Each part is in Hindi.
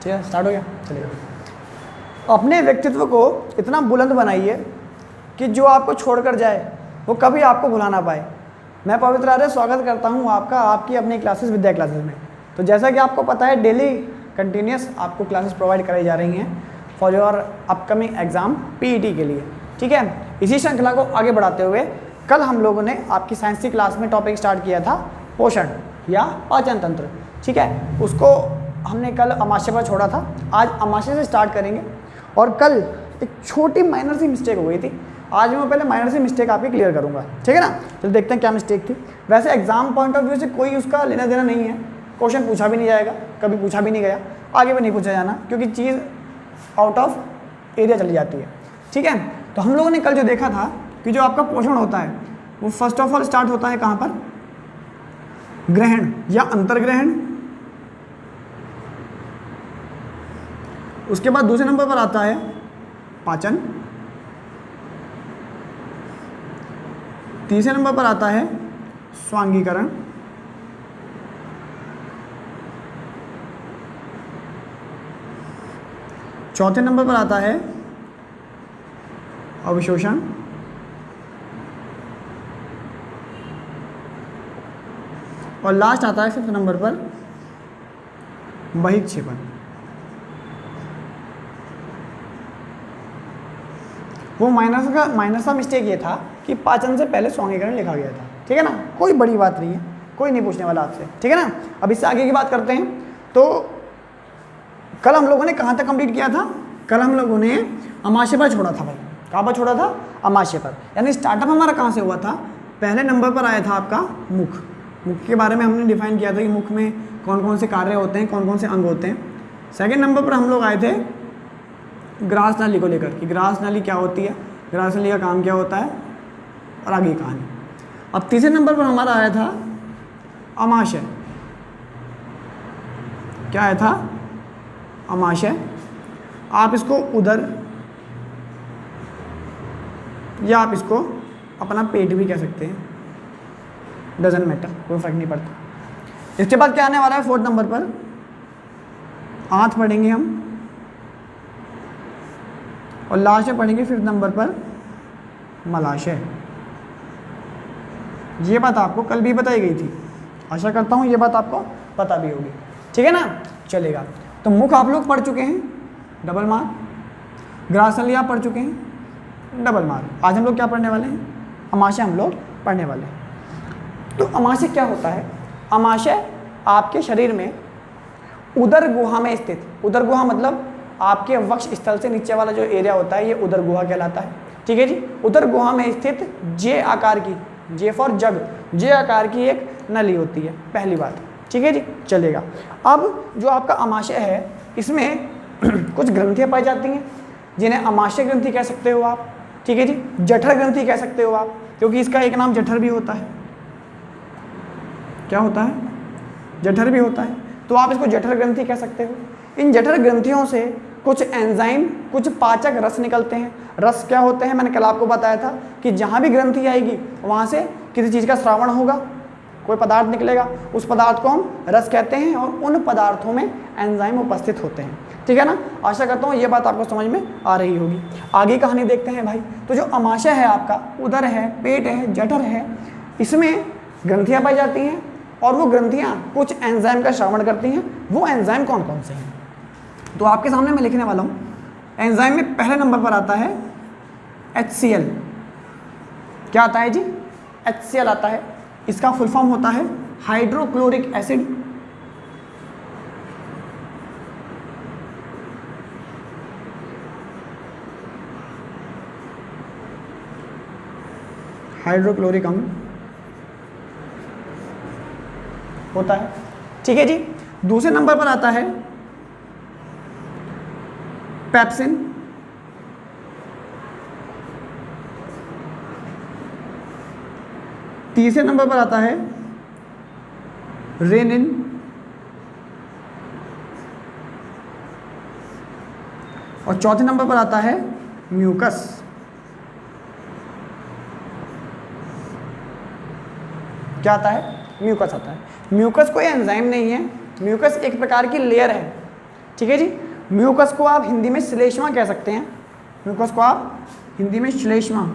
ठीक है, स्टार्ट हो गया, चलिए। अपने व्यक्तित्व को इतना बुलंद बनाइए कि जो आपको छोड़कर जाए वो कभी आपको भुला ना पाए। मैं पवित्र आर्य स्वागत करता हूँ आपका आपकी अपनी क्लासेस विद्या क्लासेस में। तो जैसा कि आपको पता है डेली कंटिन्यूस आपको क्लासेस प्रोवाइड कराई जा रही हैं for your upcoming exam PET के लिए, ठीक है। इसी श्रृंखला को आगे बढ़ाते हुए कल हम लोगों ने आपकी साइंस की क्लास में टॉपिक स्टार्ट किया था पोषण या पाचन तंत्र, ठीक है। उसको हमने कल अमाशय पर छोड़ा था, आज अमाशय से स्टार्ट करेंगे। और कल एक छोटी माइनर सी मिस्टेक हो गई थी, आज मैं पहले माइनर सी मिस्टेक आपकी क्लियर करूंगा, ठीक है ना। चलो देखते हैं क्या मिस्टेक थी। वैसे एग्जाम पॉइंट ऑफ व्यू से कोई उसका लेना देना नहीं है, क्वेश्चन पूछा भी नहीं जाएगा, कभी पूछा भी नहीं गया, आगे भी नहीं पूछा जाना, क्योंकि चीज़ आउट ऑफ एरिया चली जाती है, ठीक है। तो हम लोगों ने कल जो देखा था कि जो आपका पोषण होता है वो फर्स्ट ऑफ ऑल स्टार्ट होता है कहाँ पर, ग्रहण या अंतर्ग्रहण। उसके बाद दूसरे नंबर पर आता है पाचन, तीसरे नंबर पर आता है स्वांगीकरण, चौथे नंबर पर आता है अवशोषण, और लास्ट आता है फिफ्थ नंबर पर बहिक्षेपण। वो माइनर सा मिस्टेक ये था कि पाचन से पहले स्वांगीकरण लिखा गया था, ठीक है ना। कोई बड़ी बात नहीं है, कोई नहीं पूछने वाला आपसे, ठीक है ना। अब इससे आगे की बात करते हैं। तो कल हम लोगों ने कहाँ तक कंप्लीट किया था, कल हम लोगों ने अमाशय पर छोड़ा था भाई। कहाँ पर छोड़ा था, अमाशय पर। यानी स्टार्टअप हमारा कहाँ से हुआ था, पहले नंबर पर आया था आपका मुख। मुख के बारे में हमने डिफाइन किया था कि मुख में कौन कौन से कार्य होते हैं, कौन कौन से अंग होते हैं। सेकेंड नंबर पर हम लोग आए थे ग्रास नाली को लेकर कि ग्रास नाली क्या होती है, ग्रास नाली का काम क्या होता है, और आगे कहानी। अब तीसरे नंबर पर हमारा आया था अमाशय। क्या आया था, अमाशय। आप इसको उदर या आप इसको अपना पेट भी कह सकते हैं, डजंट मैटर, कोई फर्क नहीं पड़ता। इसके बाद क्या आने वाला है फोर्थ नंबर पर, आंत पढ़ेंगे हम, और लास्ट में पढ़ेंगे फिफ्थ नंबर पर मलाशय। ये बात आपको कल भी बताई गई थी, आशा करता हूँ ये बात आपको पता भी होगी, ठीक है ना। चलेगा, तो मुख आप लोग पढ़ चुके हैं, डबल मार्क। ग्रास नाली आप पढ़ चुके हैं, डबल मार्क। आज हम लोग क्या पढ़ने वाले हैं, अमाशय हम लोग पढ़ने वाले हैं। तो अमाशय क्या होता है, अमाशय आपके शरीर में उदर गुहा में स्थित, उदर गुहा मतलब आपके वक्ष स्थल से नीचे वाला जो एरिया होता है ये उदर गुहा कहलाता है, ठीक है जी। उदर गुहा में स्थित जे आकार की, जे फॉर जग, जे आकार की एक नली होती है, पहली बात, ठीक है जी। चलेगा, अब जो आपका अमाशय है इसमें कुछ ग्रंथियाँ पाई जाती हैं जिन्हें अमाशय ग्रंथि कह सकते हो आप, ठीक है जी। जठर ग्रंथि कह सकते हो आप, क्योंकि इसका एक नाम जठर भी होता है। क्या होता है, जठर भी होता है, तो आप इसको जठर ग्रंथि कह सकते हो। इन जठर ग्रंथियों से कुछ एंजाइम, कुछ पाचक रस निकलते हैं। रस क्या होते हैं, मैंने कल आपको बताया था कि जहाँ भी ग्रंथि आएगी वहाँ से किसी चीज़ का श्रावण होगा, कोई पदार्थ निकलेगा, उस पदार्थ को हम रस कहते हैं, और उन पदार्थों में एंजाइम उपस्थित होते हैं, ठीक है ना। आशा करता हूँ ये बात आपको समझ में आ रही होगी। आगे कहानी देखते हैं भाई। तो जो अमाशय है आपका, उदर है, पेट है, जठर है, इसमें ग्रंथियाँ पाई जाती हैं, और वो ग्रंथियाँ कुछ एंजाइम का श्रावण करती हैं। वो एंजाइम कौन कौन से हैं, तो आपके सामने मैं लिखने वाला हूँ। एंजाइम में पहले नंबर पर आता है HCl। क्या आता है जी, HCl आता है। इसका फुल फॉर्म होता है हाइड्रोक्लोरिक एसिड। हाइड्रोक्लोरिक अम्ल होता है, ठीक है जी। दूसरे नंबर पर आता है पेप्सिन। तीसरे नंबर पर आता है रेनिन। और चौथे नंबर पर आता है म्यूकस। क्या आता है, म्यूकस आता है। म्यूकस कोई एंजाइम नहीं है, म्यूकस एक प्रकार की लेयर है ठीक है जी। म्यूकस को आप हिंदी में श्लेष्मा कह सकते हैं, म्यूकस को आप हिंदी में श्लेष्मा,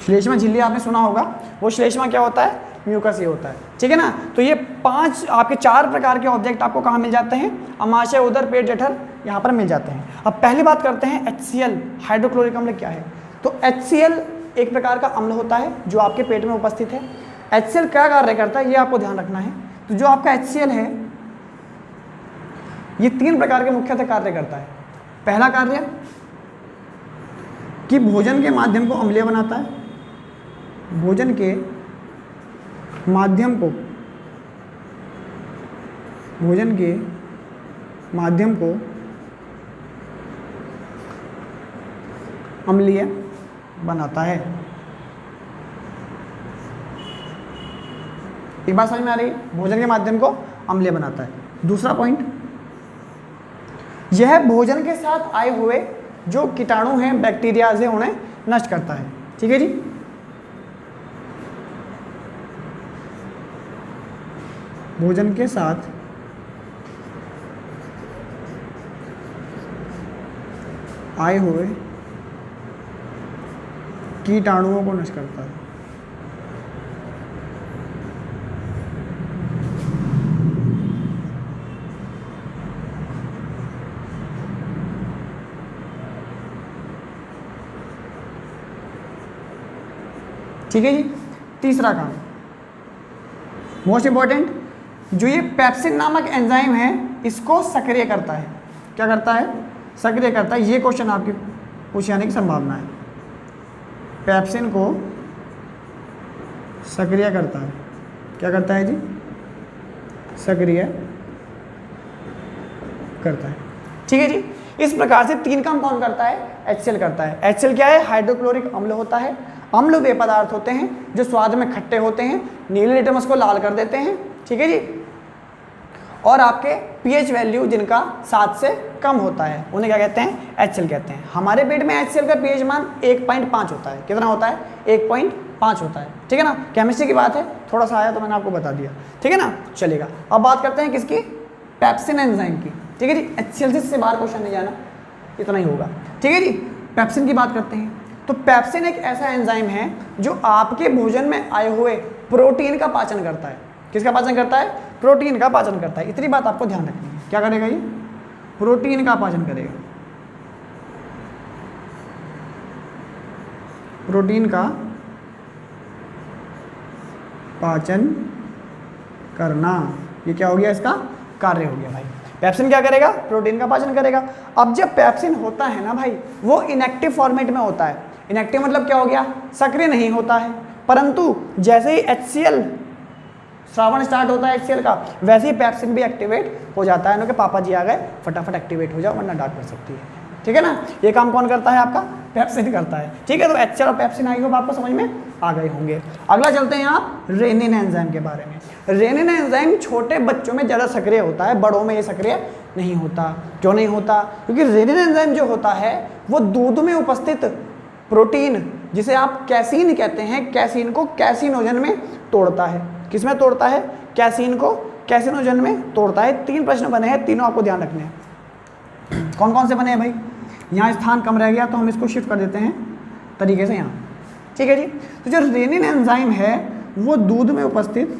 श्लेष्मा झिल्ली आपने सुना होगा, वो श्लेष्मा क्या होता है, म्यूकस ही होता है, ठीक है ना। तो ये 5 आपके 4 प्रकार के ऑब्जेक्ट आपको कहाँ मिल जाते हैं, अमाशय, उदर, पेट, जठर, यहाँ पर मिल जाते हैं। अब पहली बात करते हैं HCl, हाइड्रोक्लोरिक अम्ल क्या है। तो HCl एक प्रकार का अम्ल होता है जो आपके पेट में उपस्थित है। HCl क्या कार्य करता है ये आपको ध्यान रखना है। तो जो आपका HCl है ये 3 प्रकार के मुख्यतः कार्य करता है। पहला कार्य कि भोजन के माध्यम को अम्लीय बनाता है, भोजन के माध्यम को, भोजन के माध्यम को अम्लीय बनाता है। एक बात समझ में आ रही है, भोजन के माध्यम को अम्लीय बनाता है। दूसरा पॉइंट, यह भोजन के साथ आए हुए जो कीटाणु हैं, बैक्टीरिया से उन्हें नष्ट करता है, ठीक है जी। भोजन के साथ आए हुए कीटाणुओं को नष्ट करता है। ठीक है जी। तीसरा काम, मोस्ट इंपॉर्टेंट, जो ये पेप्सिन नामक एंजाइम है इसको सक्रिय करता है। क्या करता है, सक्रिय करता है। ये क्वेश्चन आपके पूछे जाने की संभावना है। पेप्सिन को सक्रिय करता है, क्या करता है जी, सक्रिय करता है, ठीक है जी। इस प्रकार से 3 काम कौन करता है, HCl करता है। HCl क्या है, हाइड्रोक्लोरिक अम्ल होता है। अम्ल वे पदार्थ होते हैं जो स्वाद में खट्टे होते हैं, नीले लिटमस को लाल कर देते हैं, ठीक है जी। और आपके pH वैल्यू जिनका 7 से कम होता है उन्हें क्या कहते हैं, HCl कहते हैं। हमारे पेट में HCl का pH मान 1.5 होता है। कितना होता है, 1.5 होता है, ठीक है ना। केमिस्ट्री की बात है, थोड़ा सा आया तो मैंने आपको बता दिया, ठीक है ना। चलेगा, अब बात करते हैं किसकी, पेप्सिन एंजाइम की, ठीक है जी। HCl से बाहर क्वेश्चन नहीं जाना, इतना ही होगा, ठीक है जी। पेप्सिन की बात करते हैं। तो पेप्सिन एक ऐसा एंजाइम है जो आपके भोजन में आए हुए प्रोटीन का पाचन करता है। किसका पाचन करता है, प्रोटीन का पाचन करता है। इतनी बात आपको ध्यान रखनी है। क्या करेगा ये, प्रोटीन का पाचन करेगा, प्रोटीन का पाचन करना, ये क्या हो गया, इसका कार्य हो गया भाई। पेप्सिन क्या करेगा, प्रोटीन का पाचन करेगा। अब जब पेप्सिन होता है ना भाई, वो इनएक्टिव फॉर्मेट में होता है। इनएक्टिव मतलब क्या हो गया, सक्रिय नहीं होता है। परंतु जैसे ही HCl श्रावण स्टार्ट होता है HCl का, वैसे ही पेप्सिन भी एक्टिवेट हो जाता है। कि पापा जी आ गए, फटाफट एक्टिवेट हो जाओ वरना डांट पड़ सकती है, ठीक है ना। ये काम कौन करता है, आपका पेप्सिन करता है, ठीक है। तो HCl और पेप्सिन आई होगा, आपको समझ में आ गए होंगे। अगला चलते हैं आप रेनिन एंजाइम के बारे में। रेनिन एंजाइम छोटे बच्चों में ज़्यादा सक्रिय होता है, बड़ों में ये सक्रिय नहीं होता। क्यों नहीं होता, क्योंकि रेनिन एंजाइम जो होता है वो दूध में उपस्थित प्रोटीन जिसे आप कैसीन कहते हैं, कैसीन को कैसिनोजन में तोड़ता है। किस में तोड़ता है, कैसीन को कैसिनोजन में तोड़ता है। 3 प्रश्न बने हैं, तीनों आपको ध्यान रखने हैं। कौन कौन से बने हैं भाई, यहाँ स्थान कम रह गया तो हम इसको शिफ्ट कर देते हैं तरीके से यहाँ, ठीक है जी। तो जो रेनिन एंजाइम है वो दूध में उपस्थित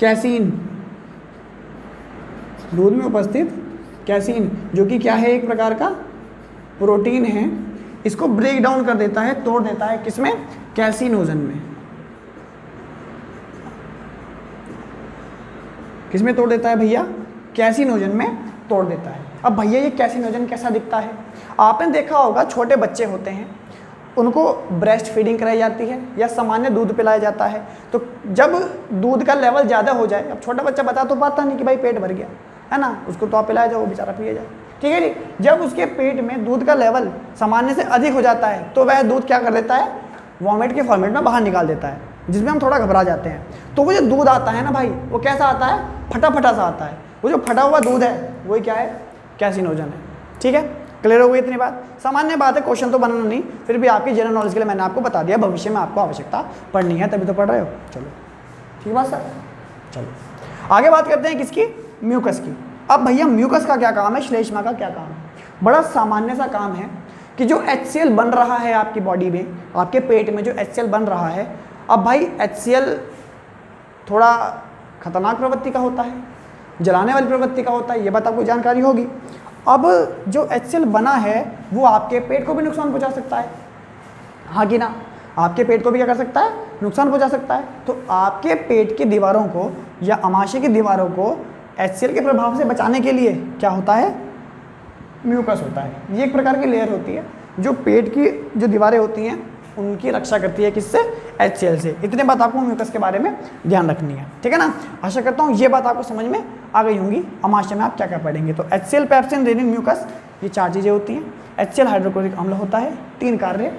कैसीन, दूध में उपस्थित कैसीन जो कि क्या है, एक प्रकार का प्रोटीन है, इसको ब्रेक डाउन कर देता है, तोड़ देता है। किसमें, कैसिनोजन में। किसमें तोड़ देता है भैया, कैसिनोजन में तोड़ देता है। अब भैया ये कैसिनोजन कैसा दिखता है, आपने देखा होगा छोटे बच्चे होते हैं उनको ब्रेस्ट फीडिंग कराई जाती है या सामान्य दूध पिलाया जाता है। तो जब दूध का लेवल ज़्यादा हो जाए, अब छोटा बच्चा बता तो पाता नहीं कि भाई पेट भर गया है ना, उसको तो आप पिलाया जाओ, वो बेचारा पिए जाए, ठीक है जी। जब उसके पेट में दूध का लेवल सामान्य से अधिक हो जाता है तो वह दूध क्या कर देता है, वॉमिट के फॉर्मेट में बाहर निकाल देता है, जिसमें हम थोड़ा घबरा जाते हैं। तो वो जो दूध आता है ना भाई, वो कैसा आता है, फटा फटा सा आता है। वो जो फटा हुआ दूध है वही क्या है, कैसिनोजन है, ठीक है। क्लियर हो गई इतनी बात? सामान्य बात है, क्वेश्चन तो बनाना नहीं, फिर भी आपकी जनरल नॉलेज के लिए मैंने आपको बता दिया, भविष्य में आपको आवश्यकता पढ़नी है तभी तो पढ़ रहे हो। चलो ठीक बात सर। चलो आगे बात करते हैं किसकी, म्यूकस की। अब भैया म्यूकस का क्या काम है, श्लेष्मा का क्या काम है? बड़ा सामान्य सा काम है कि जो HCl बन रहा है आपकी बॉडी में, आपके पेट में जो HCl बन रहा है, अब भाई HCl थोड़ा खतरनाक प्रवृत्ति का होता है, जलाने वाली प्रवृत्ति का होता है, ये बात आपको जानकारी होगी। अब जो HCl बना है वो आपके पेट को भी नुकसान पहुंचा सकता है, हाँ कि ना? आपके पेट को भी क्या कर सकता है, नुकसान पहुंचा सकता है। तो आपके पेट की दीवारों को या अमाशय की दीवारों को HCl के प्रभाव से बचाने के लिए क्या होता है, म्यूकस होता है। ये एक प्रकार की लेयर होती है जो पेट की जो दीवारें होती हैं उनकी रक्षा करती है, किससे, HCl से। इतने बात आपको म्यूकस के बारे में ध्यान रखनी है, ठीक है ना? आशा करता हूँ ये बात आपको समझ में आ गई होंगी। अमाशय में आप क्या क्या पढ़ेंगे, तो HCl, पेप्सिन, रेनिन, म्यूकस, ये 4 चीज़ें होती हैं। HCl हाइड्रोक्लोरिक अम्ल होता है, 3 कार्य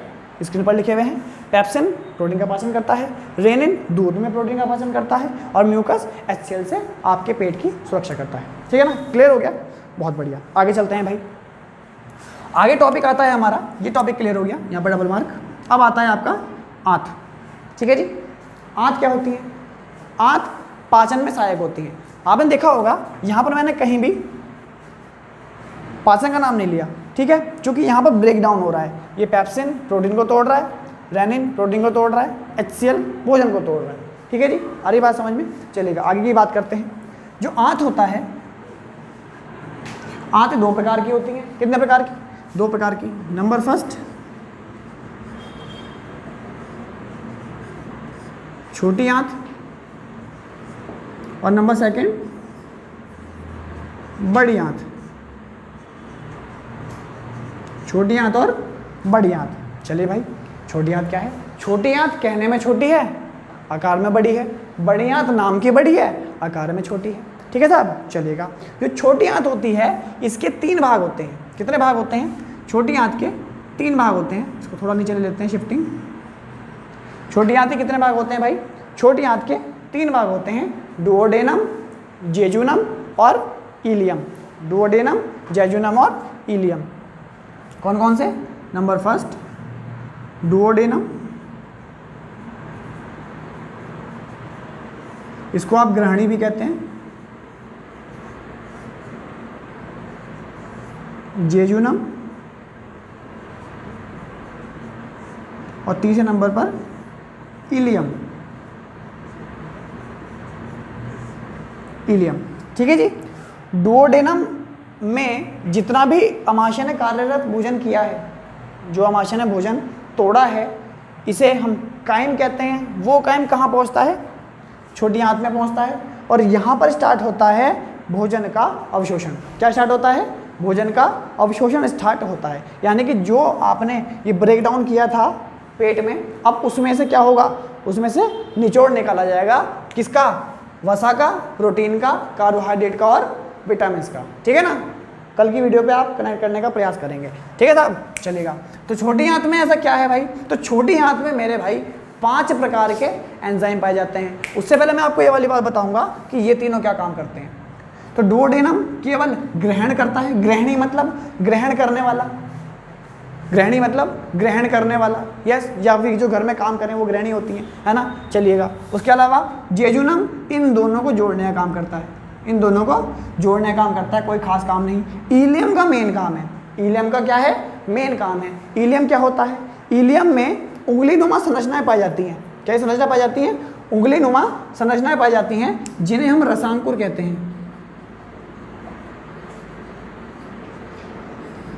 स्क्रीन पर लिखे हुए हैं। पेप्सिन प्रोटीन का पाचन करता है, रेनिन दूध में प्रोटीन का पाचन करता है, और म्यूकस HCl से आपके पेट की सुरक्षा करता है, ठीक है ना? क्लियर हो गया, बहुत बढ़िया। आगे चलते हैं भाई, आगे टॉपिक आता है हमारा, ये टॉपिक क्लियर हो गया, यहाँ पर डबल मार्क। अब आता है आपका आंत, ठीक है जी। आंत क्या होती है, आंत पाचन में सहायक होती है। आपने देखा होगा यहाँ पर मैंने कहीं भी पाचन का नाम नहीं लिया, ठीक है, क्योंकि यहाँ पर ब्रेक डाउन हो रहा है। ये पेप्सिन प्रोटीन को तोड़ रहा है, रेनिन प्रोटीन को तोड़ रहा है, HCl भोजन को तोड़ रहा है, ठीक है जी। आ रही बात समझ में? चलेगा, आगे की बात करते हैं। जो आंत होता है, आंत 2 प्रकार की होती हैं। कितने प्रकार की? 2 प्रकार की। नंबर फर्स्ट छोटी आंत, और नंबर सेकंड बड़ी आंत। छोटी आंत और बड़ी आंत। चलिए भाई, छोटी आंत क्या है? छोटी आंत कहने में छोटी है, आकार में बड़ी है। बड़ी आंत नाम की बड़ी है, आकार में छोटी है, ठीक है साहब? चलेगा। जो छोटी आंत होती है इसके 3 भाग होते हैं। कितने भाग होते हैं? छोटी आंत के 3 भाग होते हैं। इसको थोड़ा नीचे ले लेते हैं, शिफ्टिंग। छोटी आंत के कितने भाग होते हैं भाई? छोटी आंत के 3 भाग होते हैं, डुओडेनम, जेजुनम और इलियम। डुओडेनम, जेजुनम और इलियम। कौन कौन से? नंबर फर्स्ट डुओडेनम, इसको आप ग्रहणी भी कहते हैं, जेजुनम, और तीसरे नंबर पर इलियम। इलियम, ठीक है जी। डुओडेनम में जितना भी अमाशय ने कार्यरत भोजन किया है, जो अमाशय ने भोजन तोड़ा है, इसे हम काइम कहते हैं। वो काइम कहाँ पहुँचता है? छोटी आंत में पहुँचता है, और यहाँ पर स्टार्ट होता है भोजन का अवशोषण। क्या स्टार्ट होता है? भोजन का अवशोषण स्टार्ट होता है। यानी कि जो आपने ये ब्रेक डाउन किया था पेट में, अब उसमें से क्या होगा? उसमें से निचोड़ निकाला जाएगा। किसका? वसा का, प्रोटीन का, कार्बोहाइड्रेट का और विटामिन का, ठीक है ना? कल की वीडियो पे आप कनेक्ट करने का प्रयास करेंगे, ठीक है साहब? चलेगा। तो छोटी आंत में ऐसा क्या है भाई? तो छोटी आंत में मेरे भाई 5 प्रकार के एंजाइम पाए जाते हैं। उससे पहले मैं आपको ये वाली बात बताऊंगा कि ये तीनों क्या काम करते हैं। तो डुओडेनम केवल ग्रहण करता है। ग्रहणी मतलब ग्रहण करने वाला, ग्रहणी मतलब ग्रहण करने वाला, यस। या फिर जो घर में काम करें वो ग्रहणी होती है ना? चलिएगा। उसके अलावा जेजुनम इन दोनों को जोड़ने का काम करता है। इन दोनों को जोड़ने का काम करता है, कोई खास काम नहीं। इलियम का मेन काम है। इलियम का क्या है? मेन काम है। इलियम क्या होता है? इलियम में उंगलीनुमा संरचनाएं पाई जाती हैं। क्या संरचना पाई जाती हैं? उंगलीनुमा संरचनाएं पाई जाती हैं, जिन्हें हम रसांकुर कहते हैं।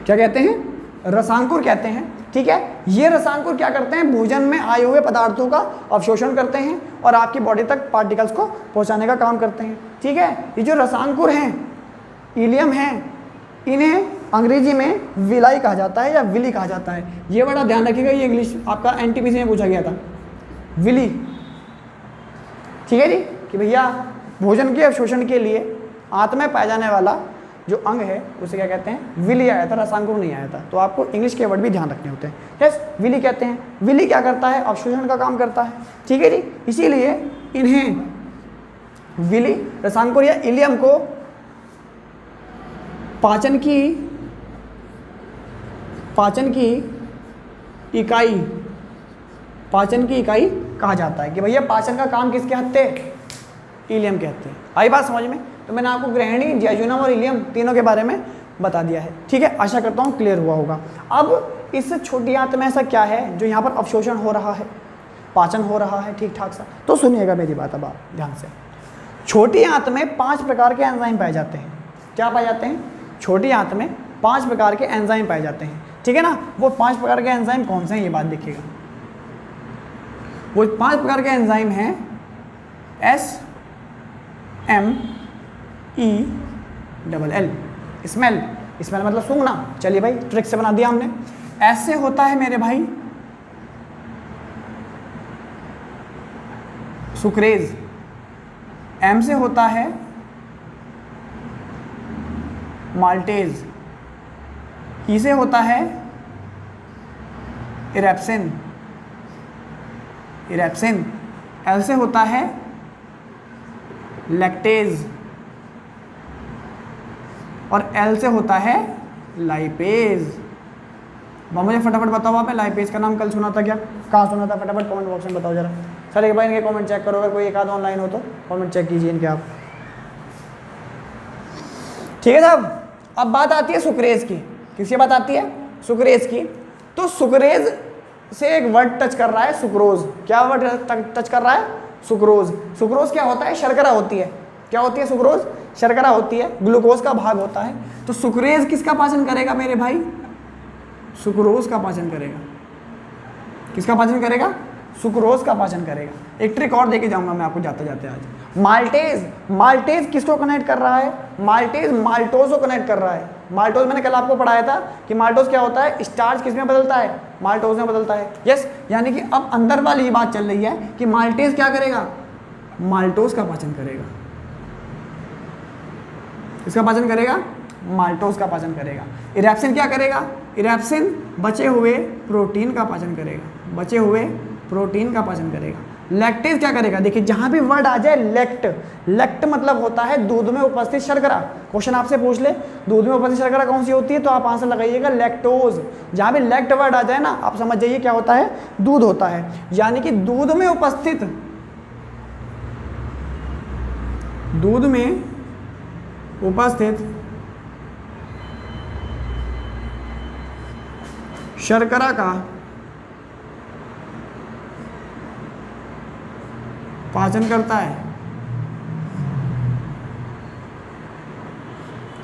क्या कहते हैं? रसांकुर कहते हैं, ठीक है। ये रसांकुर क्या करते हैं? भोजन में आए हुए पदार्थों का अवशोषण करते हैं और आपकी बॉडी तक पार्टिकल्स को पहुंचाने का काम करते हैं, ठीक है। ये जो रसांकुर हैं, इलियम हैं, इन्हें अंग्रेजी में विलाई कहा जाता है या विली कहा जाता है। ये बड़ा ध्यान रखिएगा, ये इंग्लिश आपका एनटीपीसी में पूछा गया था, विली, ठीक है जी। कि भैया भोजन के अवशोषण के लिए आंत में पाया जाने वाला जो अंग है उसे क्या कहते हैं? विली आया था, रसांकुर नहीं आया था। तो आपको इंग्लिश के वर्ड भी ध्यान रखने होते हैं। यस, विली कहते हैं। विली क्या करता है? अवशोषण का काम करता है, ठीक है जी। इसीलिए इन्हें विली, रसांकुर या इलियम को पाचन की पाचन की इकाई कहा जाता है कि भैया पाचन का काम किसके हत्ते, इलियम के हत्ते। आई बात समझ में? तो मैंने आपको ग्रहणी, जैजुनम और इलियम तीनों के बारे में बता दिया है। ठीक है, आशा करता हूँ क्लियर हुआ होगा। अब इस छोटी आंत में ऐसा क्या है जो यहाँ पर अवशोषण हो रहा है, पाचन हो रहा है ठीक ठाक सा? तो सुनिएगा मेरी बात अब आप ध्यान से। छोटी आंत में 5 प्रकार के एंजाइम पाए जाते हैं। क्या पाए जाते हैं? छोटी आंत में 5 प्रकार के एंजाइम पाए जाते हैं। ठीक है ना? वो 5 प्रकार के एंजाइम कौन से हैं ये बात देखिएगा। वो 5 प्रकार के एंजाइम हैं SMELL। स्मेल, स्मेल मतलब सूंघना। चलिए भाई ट्रिक से बना दिया हमने। एस से होता है मेरे भाई सुक्रेज, एम से होता है माल्टेज, ई से होता है इरेप्सिन, एल से होता है लैक्टेज और एल से होता है लाइपेज। मुझे फटाफट बताओ आप लाइपेज का नाम कल सुना था क्या? कहाँ सुना था? फटाफट कमेंट बॉक्स में बताओ जरा। सर एक बार इनके कमेंट चेक करो, अगर कोई एक आध ऑनलाइन हो तो कमेंट चेक कीजिए इनके आप। ठीक है साहब, अब बात आती है सुक्रेज की। किसकी बात आती है? सुक्रेज की। तो सुक्रेज से एक वर्ड टच कर रहा है सुक्रोज। क्या वर्ड टच कर रहा है? सुक्रोज। सुक्रोज क्या होता है? शर्करा होती है। क्या होती है? सुक्रोज शर्करा होती है, ग्लूकोज का भाग होता है। तो सुक्रेज किसका पाचन करेगा मेरे भाई? सुक्रोज का पाचन करेगा। किसका पाचन करेगा? सुक्रोज का पाचन करेगा। एक ट्रिक और देके जाऊंगा मैं आपको जाते जाते आज। माल्टेज किसको कनेक्ट कर रहा है? माल्टेज माल्टोज को कनेक्ट कर रहा है। माल्टोज मैंने कल आपको पढ़ाया था कि माल्टोज क्या होता है? स्टार्च किस में बदलता है? माल्टोज में बदलता है। यस, यानी कि अब अंदर वाली ये बात चल रही है कि माल्टेज क्या करेगा? माल्टोज का पाचन करेगा। किसका पाचन करेगा? माल्टोज का पाचन करेगा। इरेप्सिन क्या करेगा? इरेप्सिन बचे हुए प्रोटीन का पाचन करेगा। बचे हुए प्रोटीन का पाचन करेगा। लैक्टेज क्या करेगा? देखिए जहां भी वर्ड आ जाए लेक्ट मतलब होता है दूध में उपस्थित शर्करा। क्वेश्चन आपसे पूछ ले दूध में उपस्थित शर्करा कौन सी होती है, तो आप आंसर लगाइएगा लैक्टोज। जहां भी लेक्ट वर्ड आ जाए ना, आप समझ जाइए क्या होता है? दूध होता है। यानी कि दूध में उपस्थित शर्करा का पाचन करता है।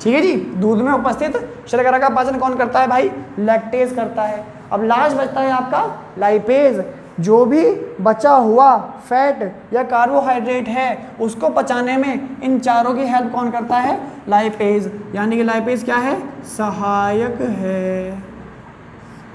ठीक है जी, दूध में उपस्थित शर्करा का पाचन कौन करता है भाई? लैक्टेज करता है। अब लास्ट बचता है आपका लाइपेज। जो भी बचा हुआ फैट या कार्बोहाइड्रेट है उसको पचाने में इन चारों की हेल्प कौन करता है? लाइपेज। यानी कि लाइपेज क्या है? सहायक है।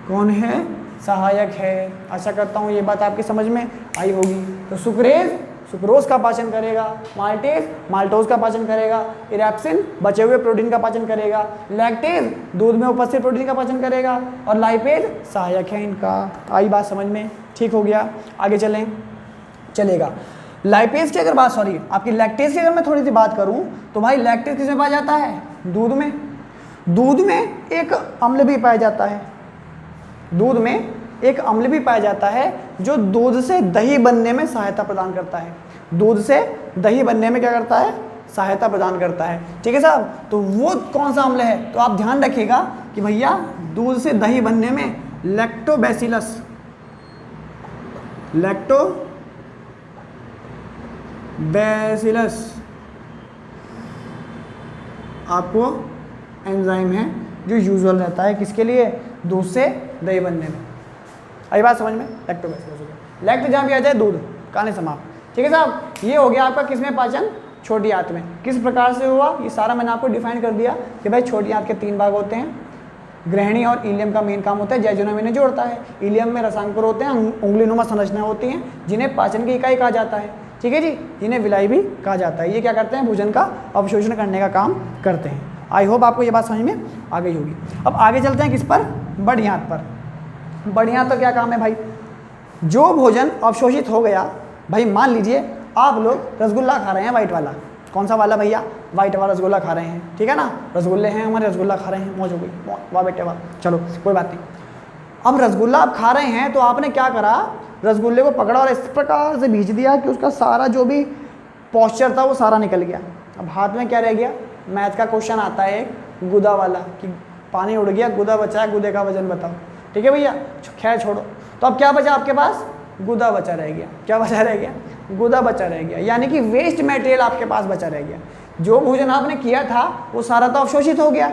कौन है? सहायक है। आशा करता हूँ ये बात आपकी समझ में आई होगी। तो सुक्रोज का पाचन करेगा, माल्टेज माल्टोज का पाचन करेगा, इरेप्सिन बचे हुए प्रोटीन का पाचन करेगा, लैक्टेज दूध में उपस्थित प्रोटीन का पाचन करेगा और लाइपेज सहायक है इनका। आई बात समझ में? ठीक हो गया, आगे चलेगा। लाइपेज की अगर बात आपकी लैक्टेज की अगर मैं थोड़ी सी बात करूं तो भाई लैक्टेज किसमें पाया जाता है? दूध में एक अम्ल भी पाया जाता है। दूध में एक अम्ल भी पाया जाता है जो दूध से दही बनने में सहायता प्रदान करता है। दूध से दही बनने में क्या करता है? सहायता प्रदान करता है। ठीक है साहब, तो वो कौन सा अम्ल है? तो आप ध्यान रखिएगा कि भैया दूध से दही बनने में लैक्टोबैसिलस आपको एंजाइम है जो यूजुअल रहता है किसके लिए? दूध से दही बनने में। आई बात समझ में? लैक्टोबैसिलस हो गया। लैक्ट जहाँ भी आ जाए दूध, कहानी समाप्त। ठीक है साहब, ये हो गया आपका किसमें पाचन? छोटी आंत में। किस प्रकार से हुआ ये सारा मैंने आपको डिफाइन कर दिया कि भाई छोटी आंत के 3 भाग होते हैं। ग्रहणी और इलियम का मेन काम होता है जैजुनम इन्हें जोड़ता है। इलियम में रसांकुर होते हैं, उंगलीनुमा संरचना होती हैं जिन्हें पाचन की इकाई कहा जाता है। ठीक है जी, जिन्हें विलाई भी कहा जाता है। ये क्या करते हैं? भोजन का अवशोषण करने का काम करते हैं। आई होप आपको ये बात समझ में आ गई होगी। अब आगे चलते हैं किस पर? बड़ी आंत पर। बड़ी आंत का क्या काम है भाई? जो भोजन अवशोषित हो गया, भाई मान लीजिए आप लोग रसगुल्ला खा रहे हैं, वाइट वाला। कौन सा वाला भैया? वाइट वाला रसगुल्ला खा रहे हैं। ठीक है ना, रसगुल्ले हैं हमारे, रसगुल्ला खा रहे हैं, मौज हो गई, वाह बेटे वाह। चलो कोई बात नहीं। अब रसगुल्ला आप खा रहे हैं तो आपने क्या करा, रसगुल्ले को पकड़ा और इस प्रकार से भींच दिया कि उसका सारा जो भी पॉस्चर था वो सारा निकल गया। अब हाथ में क्या रह गया, मैथ का क्वेश्चन आता है एक गुदा वाला कि पानी उड़ गया, गुदा बचा है, गुदे का वजन बताओ। ठीक है भैया, खैर छोड़ो। तो अब क्या बचा आपके पास, गुदा बचा रह गया। क्या बचा रह गया, गुदा बचा रह गया, यानी कि वेस्ट मटेरियल आपके पास बचा रह गया। जो भोजन आपने किया था वो सारा तो अवशोषित हो गया,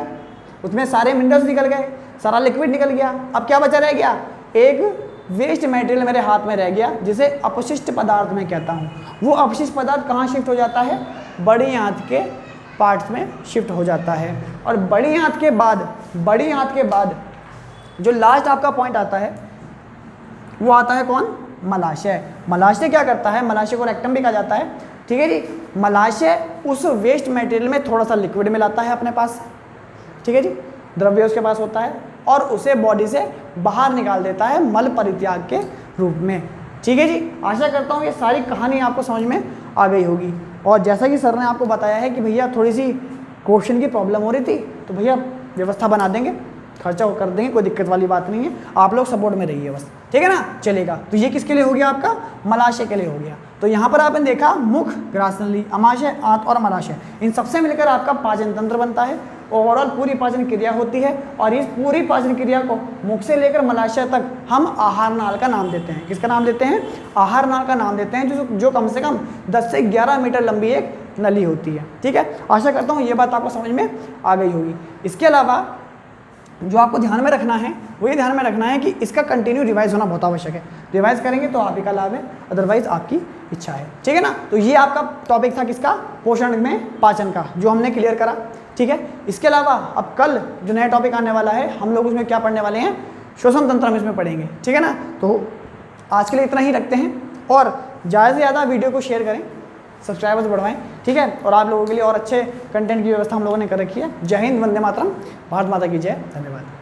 उसमें सारे मिनरल्स निकल गए, सारा लिक्विड निकल गया। अब क्या बचा रह गया, एक वेस्ट मटेरियल मेरे हाथ में रह गया जिसे अपशिष्ट पदार्थ मैं कहता हूँ। वो अपशिष्ट पदार्थ कहाँ शिफ्ट हो जाता है, बड़ी आंत के पार्ट्स में शिफ्ट हो जाता है। और बड़ी आंत के बाद जो लास्ट आपका पॉइंट आता है वो आता है कौन, मलाशय। मलाशय क्या करता है, मलाशय को रेक्टम भी कहा जाता है। ठीक है जी, मलाशय उस वेस्ट मटेरियल में थोड़ा सा लिक्विड मिलाता है अपने पास। ठीक है जी, द्रव्य उसके पास होता है और उसे बॉडी से बाहर निकाल देता है मल परित्याग के रूप में। ठीक है जी, आशा करता हूँ ये सारी कहानी आपको समझ में आ गई होगी। और जैसा कि सर ने आपको बताया है कि भैया थोड़ी सी क्वेश्चन की प्रॉब्लम हो रही थी, तो भैया व्यवस्था बना देंगे, खर्चा कर देंगे, कोई दिक्कत वाली बात नहीं है। आप लोग सपोर्ट में रहिए बस, ठीक है ना, चलेगा। तो ये किसके लिए हो गया, आपका मलाशय के लिए हो गया। तो यहाँ पर आपने देखा मुख, ग्रासनली, अमाशय, आंत और मलाशय, इन सबसे मिलकर आपका पाचन तंत्र बनता है। ओवरऑल पूरी पाचन क्रिया होती है और इस पूरी पाचन क्रिया को मुख से लेकर मलाशय तक हम आहार नाल का नाम देते हैं। किसका नाम देते हैं, आहार नाल का नाम देते हैं, जो कम से कम 10 से 11 मीटर लंबी एक नली होती है। ठीक है, आशा करता हूँ ये बात आपको समझ में आ गई होगी। इसके अलावा जो आपको ध्यान में रखना है वो ये ध्यान में रखना है कि इसका कंटिन्यू रिवाइज होना बहुत आवश्यक है। रिवाइज करेंगे तो आप ही का लाभ है, अदरवाइज आपकी इच्छा है। ठीक है ना, तो ये आपका टॉपिक था किसका, पोषण में पाचन का, जो हमने क्लियर करा। ठीक है, इसके अलावा अब कल जो नया टॉपिक आने वाला है हम लोग उसमें क्या पढ़ने वाले हैं, श्वसन तंत्र हम इसमें पढ़ेंगे। ठीक है ना, तो आज के लिए इतना ही रखते हैं और ज़्यादा से ज़्यादा वीडियो को शेयर करें, सब्सक्राइबर्स बढ़वाएं। ठीक है, और आप लोगों के लिए और अच्छे कंटेंट की व्यवस्था हम लोगों ने कर रखी है। जय हिंद, वंदे मातरम, भारत माता की जय, धन्यवाद।